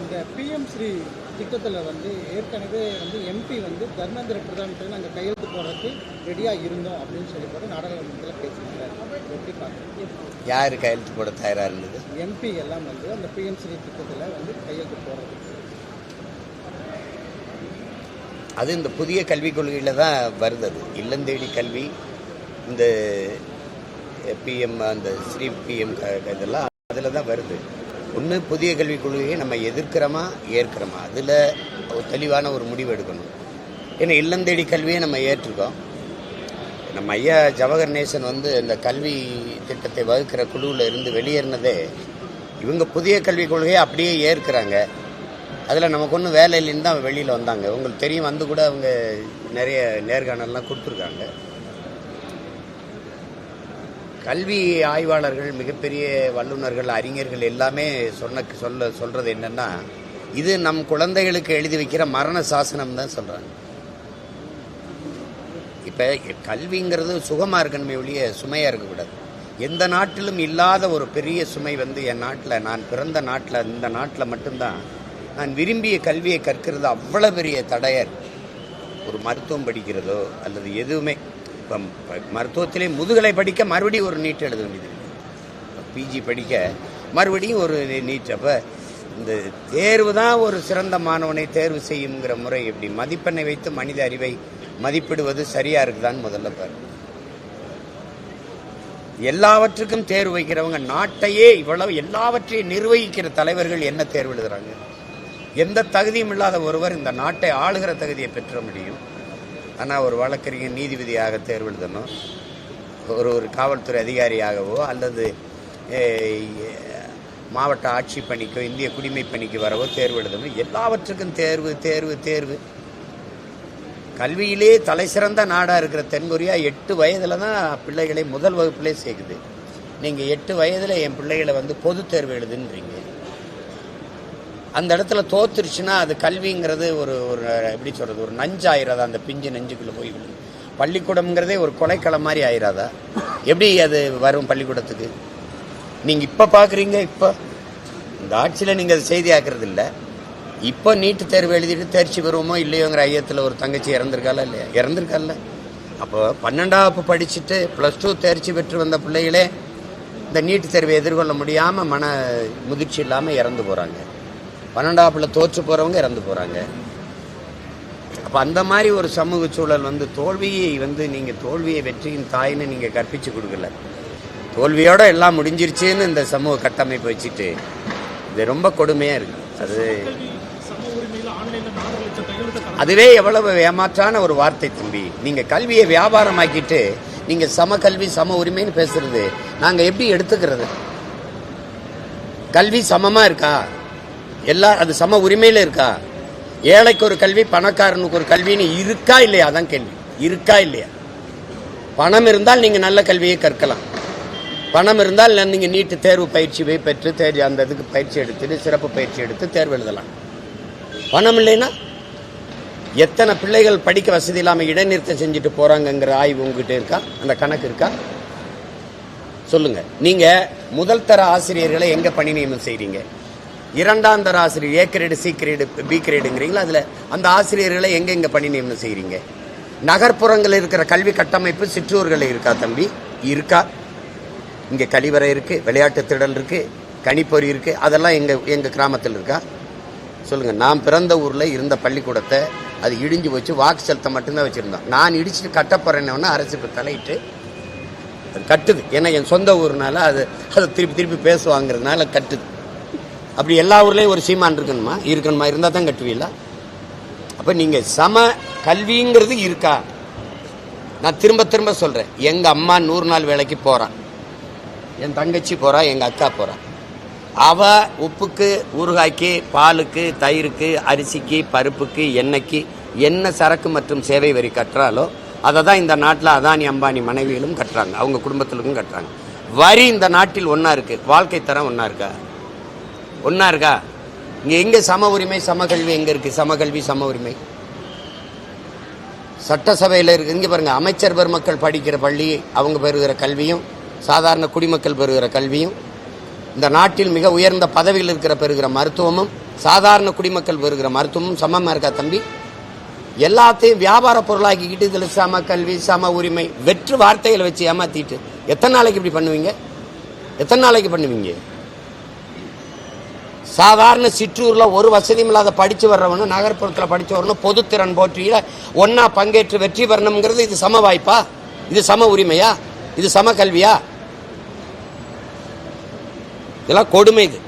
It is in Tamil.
இந்த பிஎம் ஸ்ரீ திட்டத்தில் ஏற்கனவே எம்பி தர்மேந்திர பிரதான் நாங்கள் கையெழுத்து போடுறதுக்கு ரெடியாக இருந்தோம் அப்படின்னு சொல்லி போட்டு நாடாளுமன்றத்தில் பேசினாங்க. எப்படி பார்க்குறீங்க? யார் கையெழுத்து போட தயாராக இருந்தது? எம்பி எல்லாம் அந்த பிஎம் ஸ்ரீ திட்டத்தில் கையெழுத்து போடுறதுக்கு. அது இந்த புதிய கல்விக் கொள்கையில் தான் வருது. அது இல்லந்தேடி கல்வி, இந்த பிஎம், அந்த ஸ்ரீ பிஎம் இதெல்லாம் அதில் தான் வருது. ஒன்று, புதிய கல்விக் கொள்கையை நம்ம எதிர்க்கிறோமா ஏற்கிறோமா, அதில் தெளிவான ஒரு முடிவு எடுக்கணும். ஏன்னா இல்லந்தேடி கல்வியை நம்ம ஏற்றிருக்கோம். நம்ம ஐயா ஜவஹர் நேசன் இந்த கல்வி திட்டத்தை வகுக்கிற குழுவில் இருந்து வெளியேறினதே இவங்க புதிய கல்விக் கொள்கையை அப்படியே ஏற்கிறாங்க. அதில் நமக்கு ஒன்றும் வேலை இல்லைன்னு தான் வெளியில் வந்தாங்க. உங்களுக்கு தெரியும், கூட அவங்க நிறைய நேர்காணல்லாம் கொடுத்துருக்காங்க. கல்வி ஆய்வாளர்கள், மிகப்பெரிய வல்லுநர்கள், அறிஞர்கள் எல்லாமே சொல்றது என்னன்னா, இது நம் குழந்தைகளுக்கு எழுதி வைக்கிற மரண சாசனம் தான் சொல்றாங்க. இப்ப கல்விங்கிறது சுகமா இருக்கணுமே ஒழிய சுமையா இருக்கக்கூடாது. எந்த நாட்டிலும் இல்லாத ஒரு பெரிய சுமை என் நாட்டில், நான் பிறந்த நாட்டில், இந்த நாட்டில் மட்டும்தான் நான் விரும்பிய கல்வியை கற்கிறது அவ்வளவு பெரிய தடையர். ஒரு மருத்துவம் படிக்கிறதோ அல்லது எதுவுமே, இப்போ மருத்துவத்திலே முதுகலை படிக்க மறுபடியும் ஒரு நீட் எழுத வேண்டியது, பிஜி படிக்க மறுபடியும் ஒரு நீட். அப்போ இந்த தேர்வு தான் ஒரு சிறந்த மாணவனை தேர்வு செய்யுங்கிற முறை எப்படி? மதிப்பெண்ணை வைத்து மனித அறிவை மதிப்பிடுவது சரியா இருக்குதான்னு முதல்ல பாரு. எல்லாவற்றுக்கும் தேர்வு வைக்கிறவங்க, நாட்டையே இவ்வளவு எல்லாவற்றையும் நிர்வகிக்கிற தலைவர்கள் என்ன தேர்வு எழுதுறாங்க? எந்த தகுதியும் இல்லாத ஒருவர் இந்த நாட்டை ஆளுகிற தகுதியை பெற்ற முடியும். ஆனால் ஒரு வழக்கறிஞர் நீதிபதியாக தேர்வு எழுதணும், ஒரு காவல்துறை அதிகாரியாகவோ அல்லது மாவட்ட ஆட்சி பணிக்கோ இந்திய குடிமை பணிக்கு வரவோ தேர்வு எழுதணும். எல்லாவற்றுக்கும் தேர்வு தேர்வு தேர்வு. கல்வியிலே தலை சிறந்த நாடாக இருக்கிற தென்கொரியா 8 வயதில் தான் பிள்ளைகளை முதல் வகுப்பிலே சேர்க்குது. நீங்கள் 8 வயதில் என் பிள்ளைகளை பொது தேர்வு எழுதுன்றீங்க. அந்த இடத்துல தோத்துருச்சுன்னா அது கல்விங்கிறது ஒரு எப்படி சொல்றது, ஒரு நஞ்சு ஆயிராதா? அந்த பிஞ்சு நெஞ்சுக்குள்ள போய் விழுது. பள்ளிக்கூடம்ங்கிறதே ஒரு கொலைக்களம் மாதிரி ஆயிராதா? எப்படி அது வரும் பள்ளிக்கூடத்துக்கு? நீங்க இப்ப பாக்குறீங்க, இப்ப இந்த ஆட்சியில நீங்க அதை செய்தியாக்குறது இல்லை. இப்போ நீட்டு தேர்வு எழுதிட்டு தேர்ச்சி பெறுவோமோ இல்லையோங்கிற ஐயத்தில் ஒரு தங்கச்சி இறந்துருக்கால இல்லையா? இறந்துருக்கால. அப்போ 12ஆம் படிச்சுட்டு +2 தேர்ச்சி பெற்று வந்த பிள்ளைகளே இந்த நீட்டு தேர்வை எதிர்கொள்ள முடியாம மன முதிர்ச்சி இல்லாமல் இறந்து போறாங்க. 12ஆம் தோற்று போறவங்க இறந்து போறாங்க. அப்ப அந்த மாதிரி ஒரு சமூக சூழல் தோல்வியை நீங்க தோல்வியை வெற்றியின் தாயின்னு நீங்க கற்பிச்சு கொடுக்கல. தோல்வியோட எல்லாம் முடிஞ்சிருச்சுன்னு இந்த சமூக கட்டமைப்பு வச்சுட்டு இது ரொம்ப கொடுமையா இருக்கு. அதுவே எவ்வளவு ஏமாற்றான ஒரு வார்த்தை தம்பி. நீங்க கல்வியை வியாபாரமாக்கிட்டு நீங்க சம கல்வி சம உரிமைன்னு பேசுறது நாங்க எப்படி எடுத்துக்கிறது? கல்வி சமமா இருக்கா? அது சம உரிமையில இருக்கா? ஏழைக்கு ஒரு கல்வி, பணக்காரனுக்கு ஒரு கல்வின்னு இருக்கா இல்லையா? அதான் கேள்வி. இருக்கா இல்லையா? பணம் இருந்தால் நீங்க நல்ல கல்வியை கற்கலாம். பணம் இருந்தால் நீங்க நீட்டு தேர்வு பயிற்சி பெற்று அந்த இதுக்கு பயிற்சி எடுத்துட்டு சிறப்பு பயிற்சி எடுத்து தேர்வு எழுதலாம். பணம் இல்லைன்னா எத்தனை பிள்ளைகள் படிக்க வசதி இல்லாமல் இடைநிறுத்தம் செஞ்சுட்டு போறாங்கிற ஆய்வு உங்ககிட்ட இருக்கா? அந்த கணக்கு இருக்கா? சொல்லுங்க. நீங்க முதல் தர ஆசிரியர்களை எங்க பணி நியமனம் செய்றீங்க? 2ஆம் தர ஆசிரியர் A grade, C grade, B கிரேடுங்கிறீங்களா? அதுல அந்த ஆசிரியர்களை எங்க பணி நியமனம் செய்றீங்க? நகர்ப்புறங்கள் இருக்கிற கல்வி கட்டமைப்பு சிற்றூர்கள் இருக்கா தம்பி? இருக்கா? இங்க கழிவறை இருக்கு, விளையாட்டு திடல் இருக்கு, கணிப்பொறி இருக்கு. அதெல்லாம் எங்க கிராமத்தில் இருக்கா? சொல்லுங்க. நான் பிறந்த ஊர்ல இருந்த பள்ளிக்கூடத்தை அது இடிஞ்சு வச்சு வாக்கு செலுத்த மட்டும்தான் வச்சிருந்தோம். நான் இடிச்சுட்டு கட்டப்போறேன்னு அரசு தலையிட்டு அது கட்டுது. ஏன்னா என் சொந்த ஊர்னால அதை திருப்பி பேசுவாங்கிறதுனால கட்டுது. அப்படி எல்லா ஊர்லயும் ஒரு சீமான் இருக்கணுமா? இருந்தா தான் கட்டுவீங்களா? அப்ப நீங்க சம கல்விங்கிறது இருக்கா? நான் திரும்ப சொல்றேன். எங்க அம்மா 100 நாள் வேலைக்கு போறான், என் தங்கச்சி போறா, எங்க அக்கா போறா. அவ உப்புக்கு, ஊறுகாய்க்கு, பாலுக்கு, தயிருக்கு, அரிசிக்கு, பருப்புக்கு, எண்ணெய்க்கு என்ன சரக்கு மற்றும் சேவை வரி கட்டுறாலோ அதை தான் இந்த நாட்டில் அதானி அம்பானி மனைவிகளும் கட்டுறாங்க, அவங்க குடும்பத்திலும் கட்டுறாங்க. வரி இந்த நாட்டில் ஒன்னா இருக்கு, வாழ்க்கை தரம் ஒன்னா இருக்கா? இங்க எங்க சம உரிமை சம கல்வி எங்க இருக்கு? சம கல்வி சம உரிமை சட்டசபையில் இருக்கு. இங்க பாருங்க, அமைச்சர் பெருமக்கள் படிக்கிற பள்ளி அவங்க பெறுகிற கல்வியும் சாதாரண குடிமக்கள் பெறுகிற கல்வியும் இந்த நாட்டில் மிக உயர்ந்த பதவியில் இருக்கிற பெறுகிற மருத்துவமும் சாதாரண குடிமக்கள் பெறுகிற மருத்துவமும் சமமா இருக்கா தம்பி? எல்லாத்தையும் வியாபார பொருளாக்கிக்கிட்டு இதில் சம கல்வி சம உரிமை வெற்று வார்த்தைகளை வச்சு ஏமாத்திட்டு எத்தனை நாளைக்கு இப்படி பண்ணுவீங்க? எத்தனை நாளைக்கு பண்ணுவீங்க? சாதாரண சிற்றூர்ல ஒரு வசதியும் இல்லாத படிச்சு வர்றவனு நகர்ப்புறத்தில் படிச்சு வரணும் பொதுத்திறன் போற்றியில ஒன்னா பங்கேற்று வெற்றி பெறணுங்கிறது இது சம வாய்ப்பா? இது சம உரிமையா? இது சம கல்வியா? இதெல்லாம் கொடுமை. இது